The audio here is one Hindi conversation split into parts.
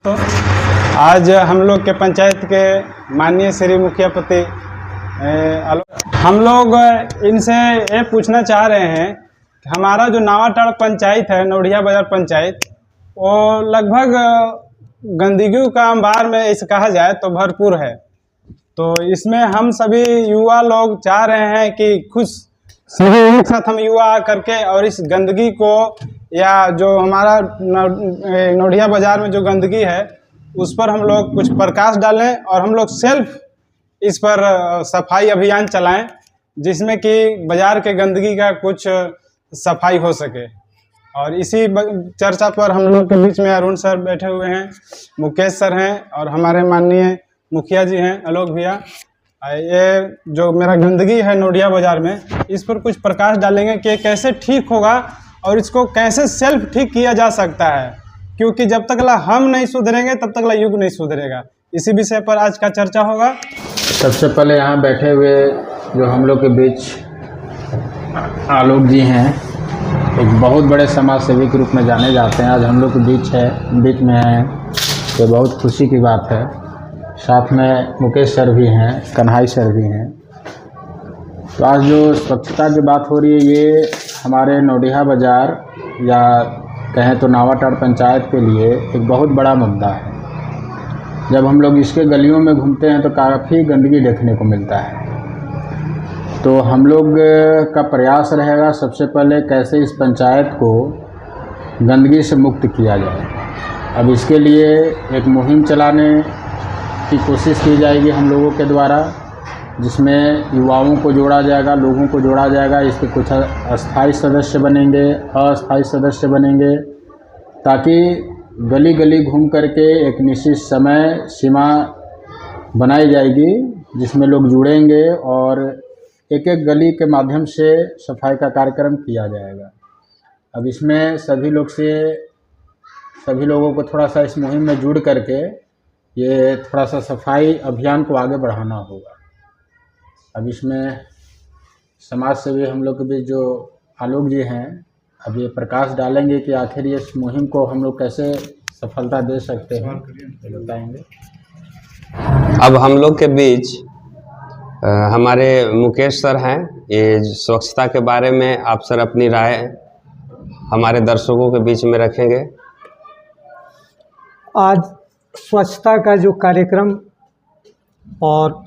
तो आज हम लोग के पंचायत के माननीय श्री मुखिया पति हम लोग इनसे ये पूछना चाह रहे हैं कि हमारा जो नावाटाड़ पंचायत है, नोडिया बाजार पंचायत, वो लगभग गंदगी का अंबार में इसे कहा जाए तो भरपूर है। तो इसमें हम सभी युवा लोग चाह रहे हैं कि खुद सभी एक साथ हम युवा करके और इस गंदगी को, या जो हमारा नोडिया बाजार में जो गंदगी है उस पर हम लोग कुछ प्रकाश डालें और हम लोग सेल्फ इस पर सफाई अभियान चलाएं, जिसमें कि बाजार के गंदगी का कुछ सफाई हो सके। और इसी चर्चा पर हम लोग के बीच में अरुण सर बैठे हुए हैं, मुकेश सर हैं और हमारे माननीय मुखिया जी हैं आलोक भैया। ये जो मेरा गंदगी है नोडिया बाजार में, इस पर कुछ प्रकाश डालेंगे कि कैसे ठीक होगा और इसको कैसे सेल्फ ठीक किया जा सकता है, क्योंकि जब तक हम नहीं सुधरेंगे तब तक युग नहीं सुधरेगा। इसी विषय पर आज का चर्चा होगा। सबसे पहले यहाँ बैठे हुए जो हम लोग के बीच आलोक जी हैं, एक बहुत बड़े समाज सेवी के रूप में जाने जाते हैं, आज हम लोग के बीच में हैं, तो बहुत खुशी की बात है। साथ में मुकेश सर भी हैं, कन्हाई सर भी हैं। तो आज जो स्वच्छता की बात हो रही है, ये हमारे नोडिया बाजार या कहें तो नावाटाड़ पंचायत के लिए एक बहुत बड़ा मुद्दा है। जब हम लोग इसके गलियों में घूमते हैं तो काफ़ी गंदगी देखने को मिलता है। तो हम लोग का प्रयास रहेगा सबसे पहले कैसे इस पंचायत को गंदगी से मुक्त किया जाए। अब इसके लिए एक मुहिम चलाने की कोशिश की जाएगी हम लोगों के द्वारा, जिसमें युवाओं को जोड़ा जाएगा, लोगों को जोड़ा जाएगा। इसके कुछ अस्थाई सदस्य बनेंगे, अस्थाई सदस्य बनेंगे, ताकि गली गली घूम करके एक निश्चित समय सीमा बनाई जाएगी जिसमें लोग जुड़ेंगे और एक एक गली के माध्यम से सफाई का कार्यक्रम किया जाएगा। अब इसमें सभी लोगों को थोड़ा सा इस मुहिम में जुड़ करके ये थोड़ा सा सफाई अभियान को आगे बढ़ाना होगा। अब इसमें समाज सेवी हम लोग के बीच जो आलोक जी हैं, अब ये प्रकाश डालेंगे कि आखिर ये इस मुहिम को हम लोग कैसे सफलता दे सकते हैं, बताएंगे। अब हम लोग के बीच हमारे मुकेश सर हैं। ये स्वच्छता के बारे में आप सर अपनी राय हमारे दर्शकों के बीच में रखेंगे। आज स्वच्छता का जो कार्यक्रम और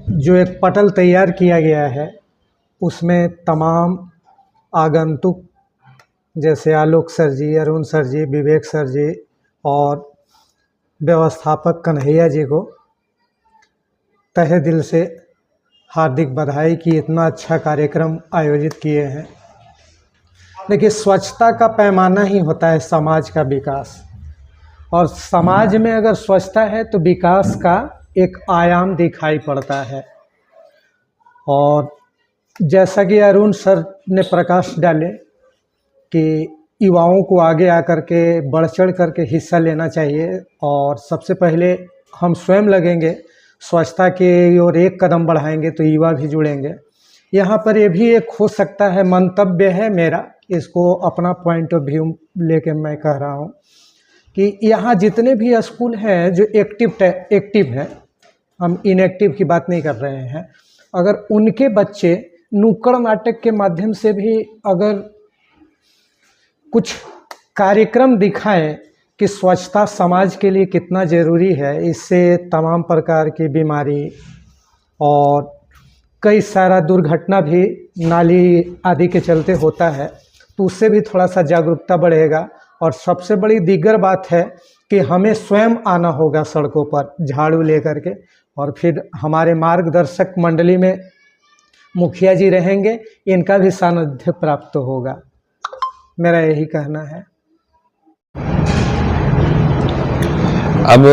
जो एक पटल तैयार किया गया है, उसमें तमाम आगंतुक जैसे आलोक सर जी, अरुण सर जी, विवेक सर जी और व्यवस्थापक कन्हैया जी को तहे दिल से हार्दिक बधाई कि इतना अच्छा कार्यक्रम आयोजित किए हैं। देखिए, स्वच्छता का पैमाना ही होता है समाज का विकास, और समाज में अगर स्वच्छता है तो विकास का एक आयाम दिखाई पड़ता है। और जैसा कि अरुण सर ने प्रकाश डाले कि युवाओं को आगे आकर के बढ़ चढ़ करके हिस्सा लेना चाहिए, और सबसे पहले हम स्वयं लगेंगे स्वच्छता के ओर, एक कदम बढ़ाएंगे तो युवा भी जुड़ेंगे। यहाँ पर ये भी एक हो सकता है, मंतव्य है मेरा, इसको अपना पॉइंट ऑफ व्यू लेके मैं कह रहा हूँ कि यहाँ जितने भी स्कूल हैं जो एक्टिव है, हम इनएक्टिव की बात नहीं कर रहे हैं, अगर उनके बच्चे नुक्कड़ नाटक के माध्यम से भी अगर कुछ कार्यक्रम दिखाएं कि स्वच्छता समाज के लिए कितना ज़रूरी है, इससे तमाम प्रकार की बीमारी और कई सारा दुर्घटना भी नाली आदि के चलते होता है, तो उससे भी थोड़ा सा जागरूकता बढ़ेगा। और सबसे बड़ी दीगर बात है कि हमें स्वयं आना होगा सड़कों पर झाड़ू लेकर के, और फिर हमारे मार्गदर्शक मंडली में मुखिया जी रहेंगे, इनका भी सानिध्य प्राप्त होगा। मेरा यही कहना है। अब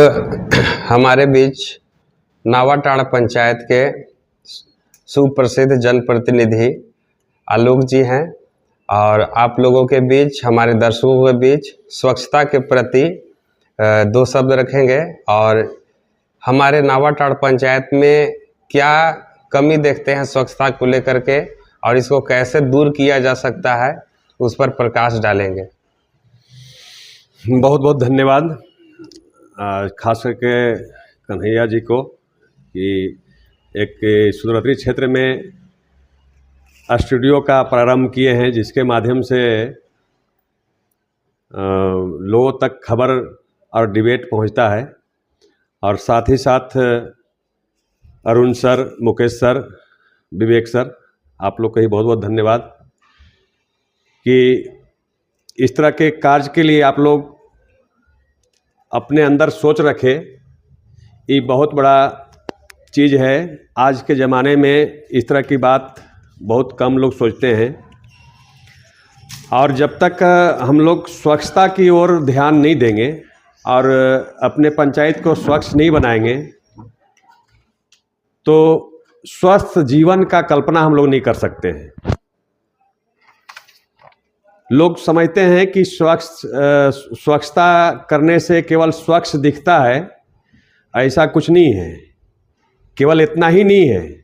हमारे बीच नावाटाड़ पंचायत के सुप्रसिद्ध जनप्रतिनिधि आलोक जी हैं, और आप लोगों के बीच, हमारे दर्शकों के बीच स्वच्छता के प्रति दो शब्द रखेंगे, और हमारे नावाटाड़ पंचायत में क्या कमी देखते हैं स्वच्छता को लेकर के और इसको कैसे दूर किया जा सकता है, उस पर प्रकाश डालेंगे। बहुत बहुत धन्यवाद। खास करके कन्हैया जी को कि एक सुदूरवर्ती क्षेत्र में स्टूडियो का प्रारंभ किए हैं, जिसके माध्यम से लोगों तक खबर और डिबेट पहुंचता है। और साथ ही साथ अरुण सर, मुकेश सर, विवेक सर, आप लोग का ही बहुत बहुत धन्यवाद कि इस तरह के कार्य के लिए आप लोग अपने अंदर सोच रखे। ये बहुत बड़ा चीज़ है। आज के ज़माने में इस तरह की बात बहुत कम लोग सोचते हैं। और जब तक हम लोग स्वच्छता की ओर ध्यान नहीं देंगे और अपने पंचायत को स्वच्छ नहीं बनाएंगे तो स्वस्थ जीवन का कल्पना हम लोग नहीं कर सकते हैं। लोग समझते हैं कि स्वच्छता करने से केवल स्वच्छ दिखता है, ऐसा कुछ नहीं है। केवल इतना ही नहीं है,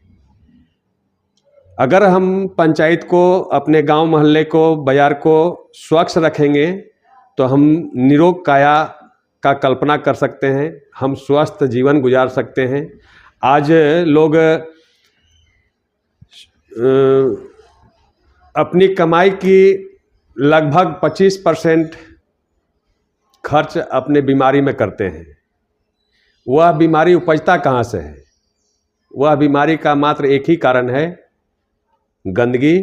अगर हम पंचायत को, अपने गांव मोहल्ले को, बाजार को स्वच्छ रखेंगे तो हम निरोग काया का कल्पना कर सकते हैं, हम स्वस्थ जीवन गुजार सकते हैं। आज लोग अपनी कमाई की लगभग 25% खर्च अपने बीमारी में करते हैं। वह बीमारी उपजता कहाँ से है? वह बीमारी का मात्र एक ही कारण है, गंदगी।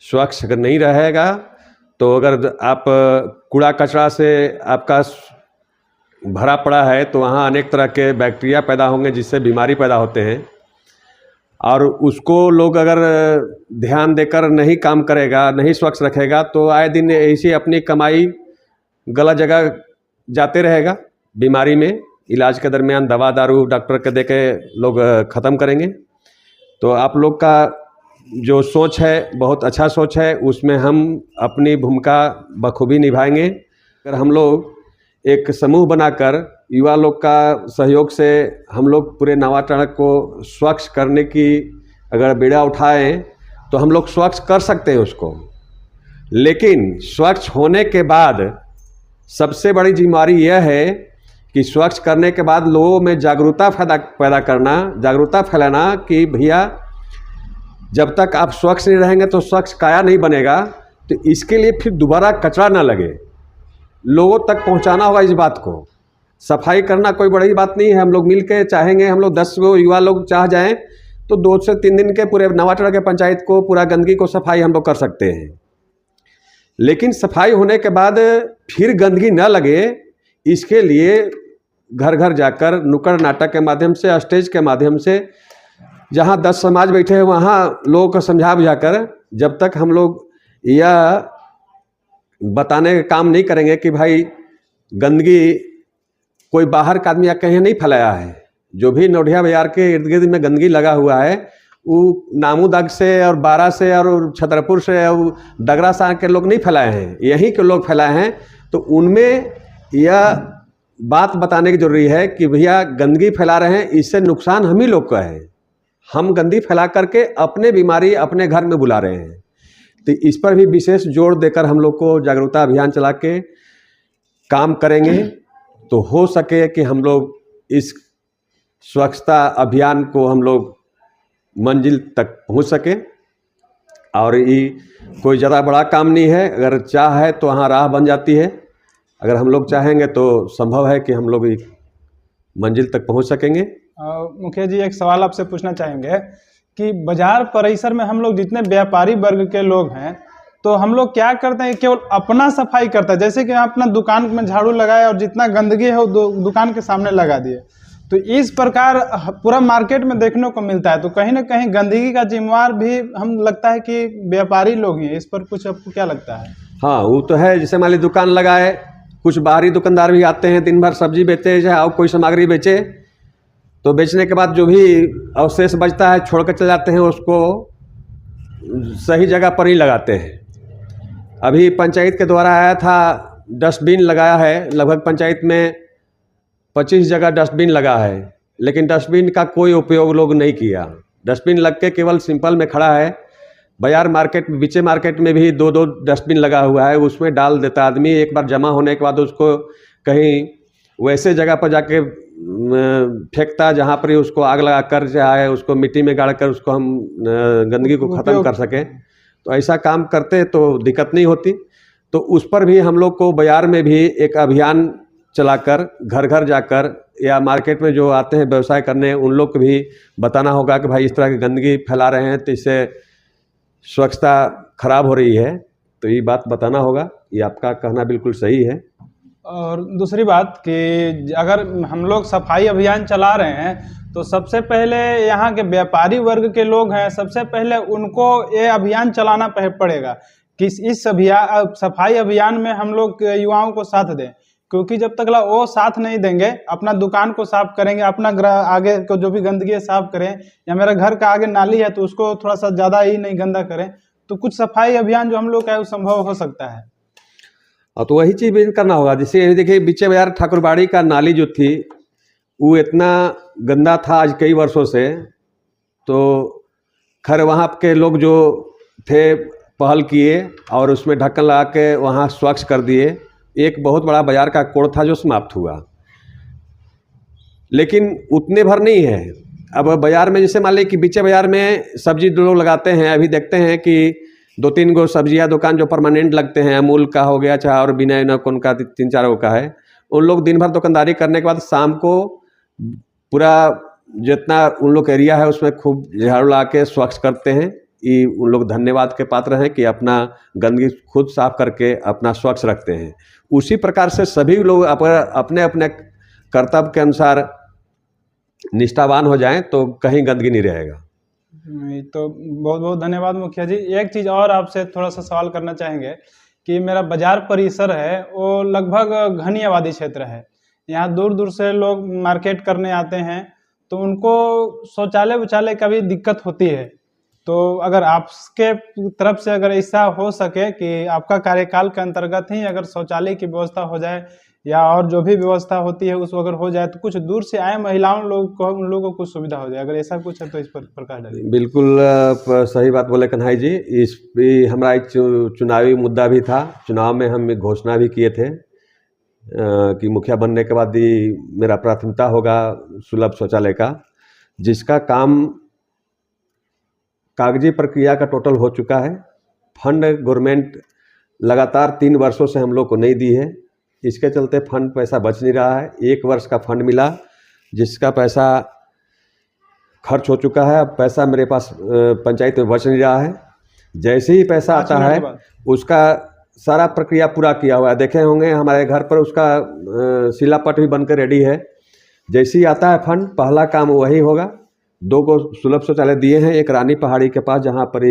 स्वच्छ अगर नहीं रहेगा तो अगर आप कूड़ा कचरा से आपका भरा पड़ा है तो वहाँ अनेक तरह के बैक्टीरिया पैदा होंगे, जिससे बीमारी पैदा होते हैं। और उसको लोग अगर ध्यान देकर नहीं काम करेगा, नहीं स्वच्छ रखेगा तो आए दिन ऐसी अपनी कमाई गलत जगह जाते रहेगा। बीमारी में इलाज के दरमियान दवा दारू डॉक्टर के देके लोग ख़त्म करेंगे। तो आप लोग का जो सोच है बहुत अच्छा सोच है, उसमें हम अपनी भूमिका बखूबी निभाएंगे। अगर हम लोग एक समूह बनाकर युवा लोग का सहयोग से हम लोग पूरे नावाटाड़ को स्वच्छ करने की अगर बीड़ा उठाएं तो हम लोग स्वच्छ कर सकते हैं उसको। लेकिन स्वच्छ होने के बाद सबसे बड़ी जिम्मेदारी यह है कि स्वच्छ करने के बाद लोगों में जागरूकता पैदा करना, जागरूकता फैलाना कि भैया जब तक आप स्वच्छ नहीं रहेंगे तो स्वच्छ काया नहीं बनेगा। तो इसके लिए फिर दोबारा कचरा ना लगे, लोगों तक पहुंचाना होगा इस बात को। सफाई करना कोई बड़ी बात नहीं है, हम लोग मिल के चाहेंगे, हम लोग 10 गो युवा लोग चाह जाएं तो 2 से 3 दिन के पूरे नावाटाड़ के पंचायत को पूरा गंदगी को सफाई हम लोग कर सकते हैं। लेकिन सफाई होने के बाद फिर गंदगी न लगे, इसके लिए घर घर जाकर नुक्कड़ नाटक के माध्यम से, स्टेज के माध्यम से, जहाँ 10 समाज बैठे हैं वहाँ लोगों को समझा बुझाकर, जब तक हम लोग यह बताने का काम नहीं करेंगे कि भाई गंदगी कोई बाहर का आदमी या कहीं नहीं फैलाया है। जो भी नोडिया बाजार के इर्द गिर्द में गंदगी लगा हुआ है वो नामूदाग से और बारा से और छतरपुर से और डगरा सा के लोग नहीं फैलाए हैं, यहीं के लोग फैलाए हैं। तो उनमें यह बात बताने की जरूरी है कि भैया गंदगी फैला रहे हैं, इससे नुकसान हम ही लोग का है। हम गंदगी फैला करके अपने बीमारी अपने घर में बुला रहे हैं। तो इस पर भी विशेष जोर देकर हम लोग को जागरूकता अभियान चला के काम करेंगे तो हो सके कि हम लोग इस स्वच्छता अभियान को हम लोग मंजिल तक पहुंच सके। और ये कोई ज़्यादा बड़ा काम नहीं है, अगर चाह है तो वहाँ राह बन जाती है। अगर हम लोग चाहेंगे तो संभव है कि हम लोग मंजिल तक पहुंच सकेंगे। मुखिया जी, एक सवाल आपसे पूछना चाहेंगे कि बाजार परिसर में हम लोग जितने व्यापारी वर्ग के लोग हैं तो हम लोग क्या करते हैं, केवल अपना सफाई करता है। जैसे कि अपना दुकान में झाड़ू लगाया और जितना गंदगी है वो दुकान के सामने लगा दिए। तो इस प्रकार पूरा मार्केट में देखने को मिलता है। तो कहीं ना कहीं गंदगी का जिम्मेवार भी हम लगता है कि व्यापारी लोग ही हैं। इस पर कुछ आपको क्या लगता है? हाँ, वो तो है। जैसे मान ली दुकान लगाए, कुछ बाहरी दुकानदार भी आते हैं, दिन भर सब्जी बेचे चाहे और कोई सामग्री बेचे, तो बेचने के बाद जो भी अवशेष बचता है छोड़ कर चले जाते हैं, उसको सही जगह पर ही लगाते हैं। अभी पंचायत के द्वारा आया था, डस्टबिन लगाया है, लगभग पंचायत में 25 जगह डस्टबिन लगा है, लेकिन डस्टबिन का कोई उपयोग लोग नहीं किया। डस्टबिन लग के केवल सिंपल में खड़ा है। बाजार मार्केट, बीचे मार्केट में भी 2-2 डस्टबिन लगा हुआ है, उसमें डाल देता आदमी। एक बार जमा होने के बाद उसको कहीं वैसे जगह पर जाके फेंकता जहाँ पर ही उसको आग लगा कर चाहे उसको मिट्टी में गाड़ कर उसको हम गंदगी को ख़त्म कर सकें, तो ऐसा काम करते तो दिक्कत नहीं होती। तो उस पर भी हम लोग को बाज़ार में भी एक अभियान चलाकर घर घर जाकर या मार्केट में जो आते हैं व्यवसाय करने उन लोग को भी बताना होगा कि भाई इस तरह की गंदगी फैला रहे हैं तो इससे स्वच्छता खराब हो रही है, तो ये बात बताना होगा। ये आपका कहना बिल्कुल सही है। और दूसरी बात कि अगर हम लोग सफाई अभियान चला रहे हैं तो सबसे पहले यहाँ के व्यापारी वर्ग के लोग हैं, सबसे पहले उनको ये अभियान चलाना पड़ेगा कि इस सफाई अभियान में हम लोग युवाओं को साथ दें, क्योंकि जब तक वो साथ नहीं देंगे, अपना दुकान को साफ करेंगे, अपना आगे को जो भी गंदगी है साफ करें, या मेरा घर का आगे नाली है तो उसको थोड़ा सा ज़्यादा ही नहीं गंदा करें, तो कुछ सफाई अभियान जो हम लोग का है वो संभव हो सकता है। और तो वही चीज़ भी करना होगा। जैसे देखिए बीचे बाजार ठाकुरबाड़ी का नाली जो थी वो इतना गंदा था आज कई वर्षों से, तो खैर वहाँ के लोग जो थे पहल किए और उसमें ढक्कन लगा के वहाँ स्वच्छ कर दिए। एक बहुत बड़ा बाजार का कोड़ था जो समाप्त हुआ, लेकिन उतने भर नहीं है। अब बाज़ार में जैसे मान लीजिए कि बीचे बाज़ार में सब्जी लोग लगाते हैं, अभी देखते हैं कि 2-3 गो सब्जियां दुकान जो परमानेंट लगते हैं, अमूल का हो गया चाहे और बिना नकोन का 3-4 गो का है, उन लोग दिन भर दुकानदारी करने के बाद शाम को पूरा जितना उन लोग एरिया है उसमें खूब झाड़ू लगा के स्वच्छ करते हैं। ये उन लोग धन्यवाद के पात्र हैं कि अपना गंदगी खुद साफ करके अपना स्वच्छ रखते हैं। उसी प्रकार से सभी लोग अपने अपने कर्तव्य के अनुसार निष्ठावान हो जाएं तो कहीं गंदगी नहीं रहेगा। तो बहुत बहुत धन्यवाद मुखिया जी। एक चीज़ और आपसे थोड़ा सा सवाल करना चाहेंगे कि मेरा बाजार परिसर है वो लगभग घनी आबादी क्षेत्र है, यहाँ दूर दूर से लोग मार्केट करने आते हैं, तो उनको शौचालय का भी दिक्कत होती है। तो अगर आपके तरफ से अगर ऐसा हो सके कि आपका कार्यकाल के अंतर्गत ही अगर शौचालय की व्यवस्था हो जाए या और जो भी व्यवस्था होती है उस अगर हो जाए तो कुछ दूर से आए महिलाओं लोग को उन लोगों को कुछ सुविधा हो जाए, अगर ऐसा कुछ है तो इस पर प्रकाश डालिए। बिल्कुल सही बात बोले कन्हैया जी। इस भी हमारा एक चुनावी मुद्दा भी था। चुनाव में हम एक घोषणा भी किए थे कि मुखिया बनने के बाद ही मेरा प्राथमिकता होगा सुलभ शौचालय का, जिसका काम कागजी प्रक्रिया का टोटल हो चुका है। फंड गवर्नमेंट लगातार 3 वर्षों से हम लोग को नहीं दी है, इसके चलते फंड पैसा बच नहीं रहा है। 1 वर्ष का फंड मिला जिसका पैसा खर्च हो चुका है, अब पैसा मेरे पास पंचायत में बच नहीं रहा है। जैसे ही पैसा आता है उसका सारा प्रक्रिया पूरा किया हुआ है, देखे होंगे हमारे घर पर उसका शिलापट भी बनकर रेडी है। जैसे ही आता है फंड पहला काम वही होगा। 2 को सुलभ शौचालय दिए हैं, एक रानी पहाड़ी के पास जहाँ पर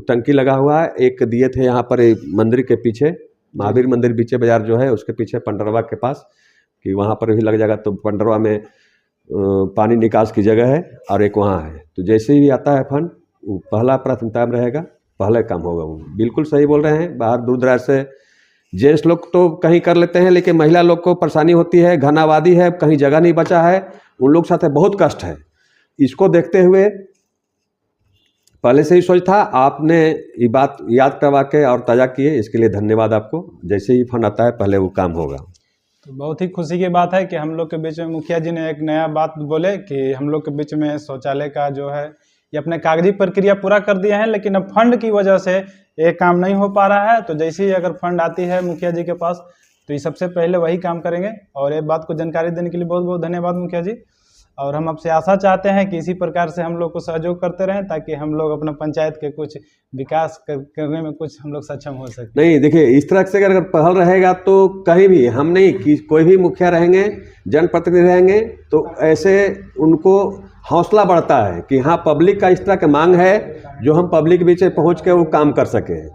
टंकी लगा हुआ है, एक दिए थे यहाँ पर मंदिर के पीछे, महावीर मंदिर बीचे बाजार जो है उसके पीछे पंडरवा के पास, कि वहाँ पर भी लग जाएगा। तो पंडरवा में पानी निकास की जगह है और एक वहाँ है, तो जैसे ही आता है फंड वो पहला प्राथमिकता में रहेगा, पहले काम होगा वो। बिल्कुल सही बोल रहे हैं। बाहर दूर दराज से जेंट्स लोग तो कहीं कर लेते हैं, लेकिन महिला लोग को परेशानी होती है, घन आबादी है, कहीं जगह नहीं बचा है, उन लोग साथ बहुत कष्ट है। इसको देखते हुए पहले से ही सोच था, आपने ये बात याद करवा के और ताज़ा किए, इसके लिए धन्यवाद आपको। जैसे ही फंड आता है पहले वो काम होगा। तो बहुत ही खुशी की बात है कि हम लोग के बीच में मुखिया जी ने एक नया बात बोले कि हम लोग के बीच में शौचालय का जो है ये अपने कागजी प्रक्रिया पूरा कर दिया है, लेकिन अब फंड की वजह से ये काम नहीं हो पा रहा है। तो जैसे ही अगर फंड आती है मुखिया जी के पास तो ये सबसे पहले वही काम करेंगे। और ये बात को जानकारी देने के लिए बहुत बहुत धन्यवाद मुखिया जी। और हम आपसे आशा चाहते हैं कि इसी प्रकार से हम लोग को सहयोग करते रहें, ताकि हम लोग अपना पंचायत के कुछ विकास करने में कुछ हम लोग सक्षम हो सकें। नहीं देखिए, इस तरह से अगर पहल रहेगा तो कहीं भी हम नहीं कि कोई भी मुखिया रहेंगे, जनप्रतिनिधि रहेंगे, तो ऐसे उनको हौसला बढ़ता है कि हाँ पब्लिक का इस तरह का मांग है जो हम पब्लिक के बीच पहुँच के वो काम कर सकें।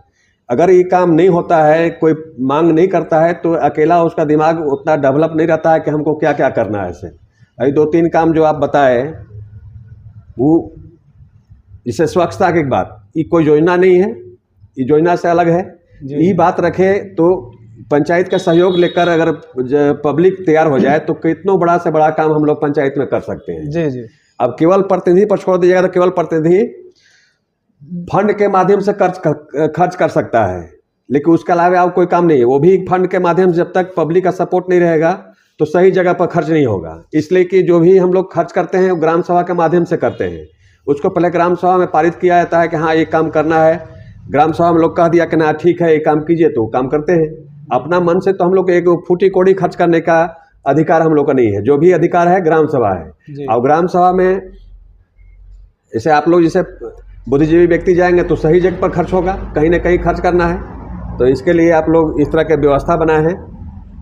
अगर ये काम नहीं होता है, कोई मांग नहीं करता है, तो अकेला उसका दिमाग उतना डेवलप नहीं रहता है कि हमको क्या क्या करना है। ऐसे अभी 2-3 काम जो आप बताए वो, इसे स्वच्छता की बात, ये कोई योजना नहीं है, ये योजना से अलग है। ये बात रखे तो पंचायत का सहयोग लेकर अगर पब्लिक तैयार हो जाए तो कितना बड़ा से बड़ा काम हम लोग पंचायत में कर सकते हैं। जी जी। अब केवल प्रतिनिधि पर छोड़ दीजिएगा तो केवल प्रतिनिधि फंड के माध्यम से खर्च कर सकता है, लेकिन उसके अलावा और कोई काम नहीं है। वो भी फंड के माध्यम से जब तक पब्लिक का सपोर्ट नहीं रहेगा तो सही जगह पर खर्च नहीं होगा। इसलिए कि जो भी हम लोग खर्च करते हैं वो ग्राम सभा के माध्यम से करते हैं। उसको पहले ग्राम सभा में पारित किया जाता है कि हाँ ये काम करना है। ग्राम सभा में लोग कह दिया कि ना ठीक है ये काम कीजिए, तो वो काम करते हैं। अपना मन से तो हम लोग एक फूटी कौड़ी खर्च करने का अधिकार हम लोग का नहीं है। जो भी अधिकार है ग्राम सभा है। और ग्राम सभा में जैसे आप लोग जैसे बुद्धिजीवी व्यक्ति जाएंगे तो सही जगह पर खर्च होगा, कहीं ना कहीं खर्च करना है। तो इसके लिए आप लोग इस तरह के व्यवस्था बनाए हैं।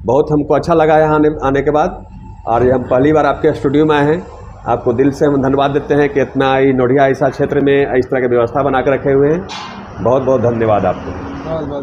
बहुत हमको अच्छा लगा यहाँ आने के बाद। और हम पहली बार आपके स्टूडियो में आए हैं। आपको दिल से हम धन्यवाद देते हैं कि इतना ही नोडिया ऐसा क्षेत्र में इस तरह की व्यवस्था बना कर रखे हुए हैं। बहुत बहुत धन्यवाद आपको।